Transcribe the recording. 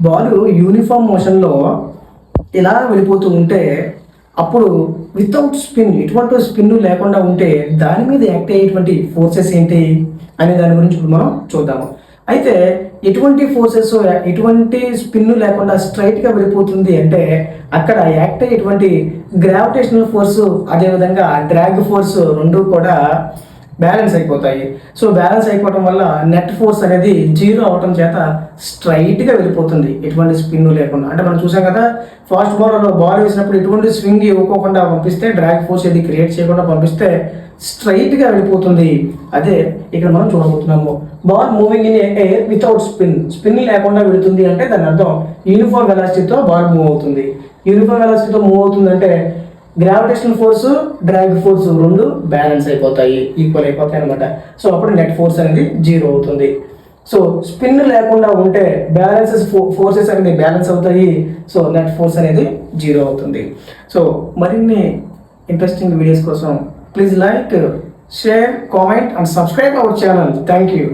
Ball uniform మోషన్లో ఇలా వెళ్ళిపోతూ ఉంటే అప్పుడు వితౌట్ స్పిన్, ఎటువంటి స్పిన్ లేకుండా ఉంటే దాని మీద యాక్ట్ అయ్యేటువంటి ఫోర్సెస్ ఏంటి అనే దాని గురించి ఇప్పుడు మనం చూద్దాము. అయితే ఎటువంటి ఫోర్సెస్, ఎటువంటి స్పిన్ లేకుండా స్ట్రైట్గా వెళ్ళిపోతుంది అంటే అక్కడ యాక్ట్ అయ్యేటువంటి గ్రావిటేషనల్ ఫోర్సు అదేవిధంగా డ్రాగ్ ఫోర్స్ రెండు కూడా బ్యాలెన్స్ అయిపోతాయి. సో బ్యాలెన్స్ అయిపోవడం వల్ల నెట్ ఫోర్స్ అనేది జీరో అవటం చేత స్ట్రైట్గా వెళ్ళిపోతుంది ఎటువంటి స్పిన్ లేకుండా. అంటే మనం చూసాం కదా, ఫాస్ట్ బౌలర్లో బాల్ వేసినప్పుడు ఎటువంటి స్వింగ్ ఇవ్వకోకుండా పంపిస్తే, డ్రాగ్ ఫోర్స్ ఏది క్రియేట్ చేయకుండా పంపిస్తే స్ట్రైట్గా వెళ్ళిపోతుంది. అదే ఇక్కడ మనం చూడబోతున్నాము. Ball moving in air without spin, spin లేకుండా వెళుతుంది అంటే దాని అర్థం యూనిఫామ్ వెలాసిటీతో బాల్ మూవ్ అవుతుంది. యూనిఫామ్ వెలాసిటీతో మూవ్ అవుతుంది అంటే గ్రావిటేషనల్ ఫోర్స్, డ్రాగ్ ఫోర్స్ రెండు బ్యాలెన్స్ అయిపోతాయి, ఈక్వల్ అయిపోతాయి అనమాట. సో అప్పుడు నెట్ ఫోర్స్ అనేది జీరో అవుతుంది. సో స్పిన్ లేకుండా ఉంటే ఫోర్సెస్ అనేది బ్యాలెన్స్ అవుతాయి. సో నెట్ ఫోర్స్ అనేది జీరో అవుతుంది. సో మరిన్ని ఇంట్రెస్టింగ్ వీడియోస్ కోసం please like, share, comment and subscribe our channel. Thank you.